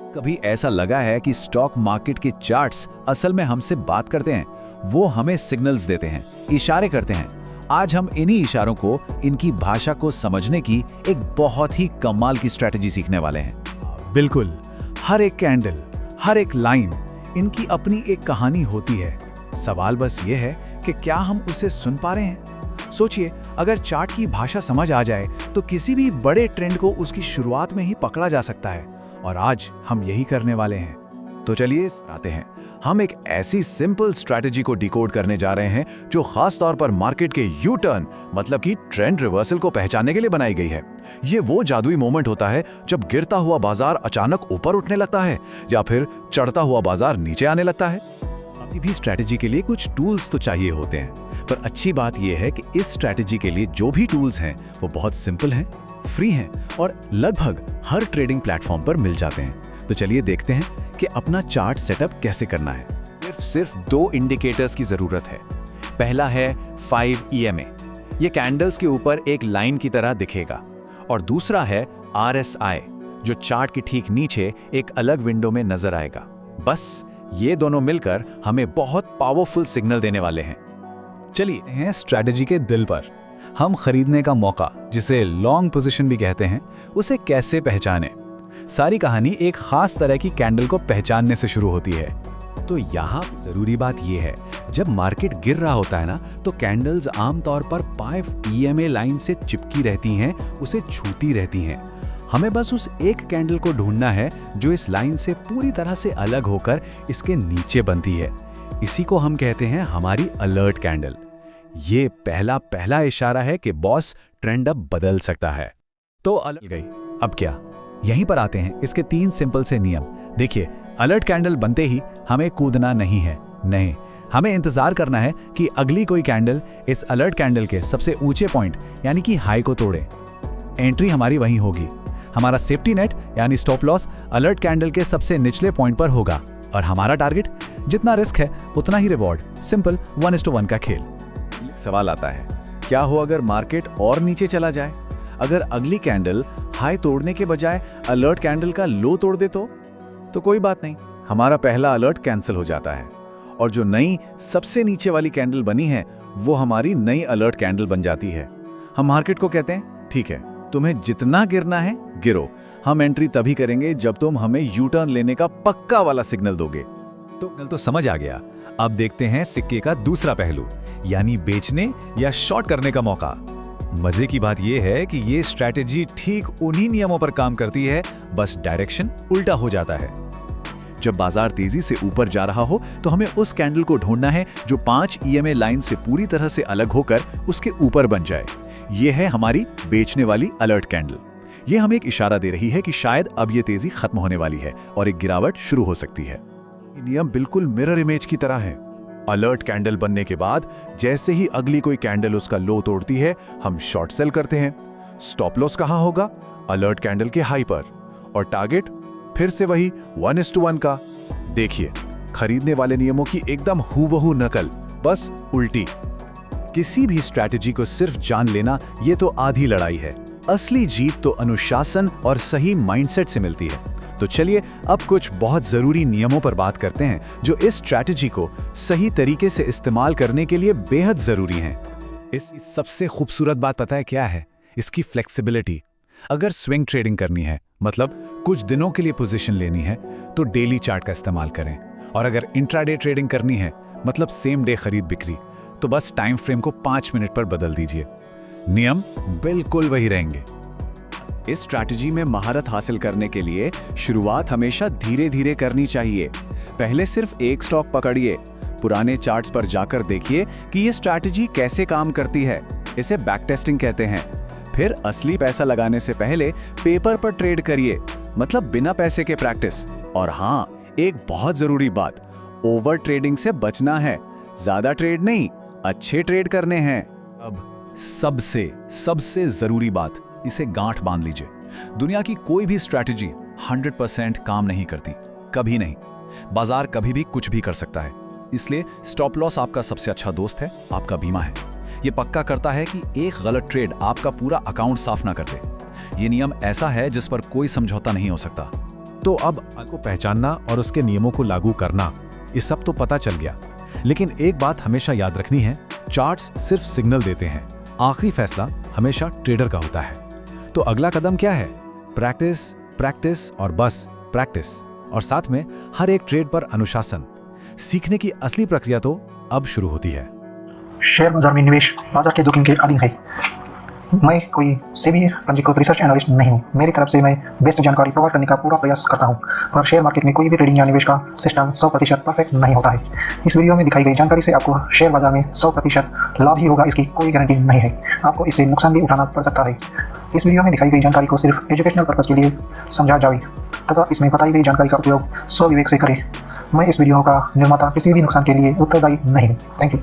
कभी ऐसा लगा है कि स्टॉक मार्केट के चार्ट्स असल में हमसे बात करते हैं, वो हमें सिग्नल्स देते हैं, इशारे करते हैं। आज हम इन्हीं इशारों को, इनकी भाषा को समझने की एक बहुत ही कमाल की स्ट्रैटेजी सीखने वाले हैं। बिल्कुल, हर एक कैंडल, हर एक लाइन, इनकी अपनी एक कहानी होती है। सवाल बस ये है कि क्या हम उसे सुन पा रहे हैं। सोचिए, अगर चार्ट की भाषा समझ आ जाए तो किसी भी बड़े ट्रेंड को उसकी शुरुआत में ही पकड़ा जा सकता है, और आज हम यही करने वाले हैं। तो चलिए आते हैं, हम एक ऐसी सिंपल स्ट्रैटेजी को डिकोड करने जा रहे हैं जो खास तौर पर मार्केट के यू टर्न, मतलब कि ट्रेंड रिवर्सल को पहचानने के लिए बनाई गई है। ये वो जादुई मोमेंट होता है जब गिरता हुआ बाजार अचानक ऊपर उठने लगता है या फिर चढ़ता हुआ बाजार नीचे आने लगता है। किसी भी स्ट्रैटेजी के लिए कुछ टूल्स तो चाहिए होते हैं, पर अच्छी बात यह है कि इस स्ट्रैटेजी के लिए जो भी टूल्स हैं वो बहुत सिंपल हैं, फ्री हैं और लगभग हर ट्रेडिंग प्लेटफॉर्म पर मिल जाते हैं। तो चलिए देखते हैं कि अपना चार्ट सेटअप कैसे करना है। सिर्फ दो इंडिकेटर्स की जरूरत है। पहला है 5 EMA, ये कैंडल्स के ऊपर एक लाइन की तरह दिखेगा, और दूसरा है RSI, जो चार्ट के ठीक नीचे एक अलग विंडो में नजर आएगा। बस ये दोनों मिलकर हमें बहुत पावरफुल सिग्नल देने वाले हैं। चलिए हैं स्ट्रैटेजी के दिल पर। हम खरीदने का मौका, जिसे लॉन्ग पोजीशन भी कहते हैं, उसे कैसे पहचानें। सारी कहानी एक खास तरह की कैंडल को पहचानने से शुरू होती है। तो यहाँ जरूरी बात यह है, जब मार्केट गिर रहा होता है ना, तो कैंडल्स आमतौर पर 5 EMA लाइन से चिपकी रहती हैं, उसे छूती रहती हैं। हमें बस उस एक कैंडल को ढूंढना है जो इस लाइन से पूरी तरह से अलग होकर इसके नीचे बनती है। इसी को हम कहते हैं हमारी अलर्ट कैंडल। ये पहला इशारा है कि बॉस, ट्रेंड अब बदल सकता है। तो अलर्ट गई, अब क्या? यहीं पर आते हैं इसके 3 सिंपल से नियम। देखिए, अलर्ट कैंडल बनते ही हमें कूदना नहीं है, नहीं, हमें इंतजार करना है कि अगली कोई कैंडल इस अलर्ट कैंडल के सबसे ऊंचे पॉइंट यानी कि हाई को तोड़े। एंट्री हमारी वहीं होगी। हमारा सेफ्टी नेट यानी स्टॉप लॉस अलर्ट कैंडल के सबसे निचले पॉइंट पर होगा, और हमारा टारगेट, जितना रिस्क है उतना ही रिवॉर्ड। सिंपल 1:1 का खेल। सवाल आता है, क्या हो अगर मार्केट और नीचे चला जाए? अगर अगली कैंडल हाई तोड़ने के बजाय अलर्ट कैंडल का लो तोड़ दे तो कोई बात नहीं, हमारा पहला अलर्ट कैंसिल हो जाता है, और जो नई सबसे नीचे वाली कैंडल बनी है वो हमारी नई अलर्ट कैंडल बन जाती है। हम मार्केट को कहते हैं, ठीक है, तुम्हें जितना गिरना है गिरो, हम एंट्री तभी करेंगे जब तुम हमें यू टर्न लेने का पक्का वाला सिग्नल दोगे। तो समझ आ गया। अब देखते हैं सिक्के का दूसरा पहलू, यानी बेचने या शॉर्ट करने का मौका। मजे की बात यह है कि ये स्ट्रैटेजी ठीक उन्हीं नियमों पर काम करती है, बस डायरेक्शन उल्टा हो जाता है। जब बाजार तेजी से ऊपर जा रहा हो तो हमें उस कैंडल को ढूंढना है जो 5 EMA लाइन से पूरी तरह से अलग होकर उसके ऊपर बन जाए। यह है हमारी बेचने वाली अलर्ट कैंडल। यह हमें एक इशारा दे रही है कि शायद अब यह तेजी खत्म होने वाली है और एक गिरावट शुरू हो सकती है। ये नियम बिल्कुल मिरर इमेज की तरह है। अलर्ट कैंडल बनने के बाद जैसे ही अगली कोई कैंडल उसका लो तोड़ती है, हम शॉर्ट सेल करते हैं। स्टॉप लॉस कहां होगा? अलर्ट कैंडल के हाई पर, और टारगेट फिर से वही 1:1 का। देखिए, खरीदने वाले नियमों की एकदम हूबहू नकल, बस उल्टी। किसी भी स्ट्रैटेजी को सिर्फ जान लेना ये तो आधी लड़ाई है। असली जीत तो अनुशासन और सही माइंडसेट से मिलती है। तो चलिए अब कुछ बहुत जरूरी नियमों पर बात करते हैं जो इस स्ट्रैटेजी को सही तरीके से इस्तेमाल करने के लिए बेहद जरूरी हैं। इस सबसे खूबसूरत बात पता है क्या है? इसकी फ्लेक्सिबिलिटी। अगर स्विंग ट्रेडिंग करनी है, मतलब कुछ दिनों के लिए पोजीशन लेनी है, तो डेली चार्ट का इस्तेमाल करें। और अगर इंट्राडे ट्रेडिंग करनी है, मतलब सेम डे खरीद बिक्री, तो बस टाइम फ्रेम को 5 मिनट पर बदल दीजिए। नियम बिल्कुल वही रहेंगे। इस स्ट्रैटेजी में महारत हासिल करने के लिए शुरुआत हमेशा धीरे धीरे करनी चाहिए। पहले सिर्फ एक स्टॉक पकड़िए, पुराने चार्ट्स पर जाकर देखिए कि ये स्ट्रैटेजी कैसे काम करती है। इसे बैक टेस्टिंग कहते हैं। फिर असली पैसा लगाने से पहले पेपर पर ट्रेड करिए, मतलब बिना पैसे के प्रैक्टिस। और हाँ, एक बहुत जरूरी बात, ओवर ट्रेडिंग से बचना है। ज्यादा ट्रेड नहीं, अच्छे ट्रेड करने हैं। अब सबसे जरूरी बात, इसे गांठ बांध लीजिए। दुनिया की कोई भी स्ट्रैटेजी 100% काम नहीं करती, कभी नहीं। बाजार कभी भी कुछ भी कर सकता है, इसलिए स्टॉप लॉस आपका सबसे अच्छा दोस्त है, आपका बीमा है। ये पक्का करता है कि एक गलत ट्रेड आपका पूरा अकाउंट साफ ना कर दे। ये नियम ऐसा है जिस पर कोई समझौता नहीं हो सकता। तो अब को पहचानना और उसके नियमों को लागू करना, ये सब तो पता चल गया। लेकिन एक बात हमेशा याद रखनी है, चार्ट्स सिर्फ सिग्नल देते हैं, आखिरी फैसला हमेशा ट्रेडर का होता है। तो अगला कदम क्या है? प्रैक्टिस, प्रैक्टिस और बस प्रैक्टिस, और साथ में हर एक ट्रेड पर अनुशासन। सीखने की असली प्रक्रिया तो अब शुरू होती है। शेयर बाजार में निवेश बाजार के जोखिम के अधीन है। मैं कोई सेबी पंजीकृत रिसर्च एनालिस्ट नहीं हूँ। मेरी तरफ से मैं बेस्ट जानकारी प्रोवाइड करने का पूरा प्रयास करता हूँ, पर शेयर मार्केट में कोई भी ट्रेडिंग या निवेश का सिस्टम 100% परफेक्ट नहीं होता है। इस वीडियो में दिखाई गई जानकारी से आपको शेयर बाजार में 100% लाभ ही होगा, इसकी कोई गारंटी नहीं है। आपको इससे नुकसान भी उठाना पड़ सकता है। इस वीडियो में दिखाई गई जानकारी को सिर्फ एजुकेशनल पर्पज़ के लिए समझा जाए तथा इसमें बताई गई जानकारी का उपयोग स्वविवेक से करें। मैं इस वीडियो का निर्माता किसी भी नुकसान के लिए उत्तरदायी नहीं हूँ। Thank you.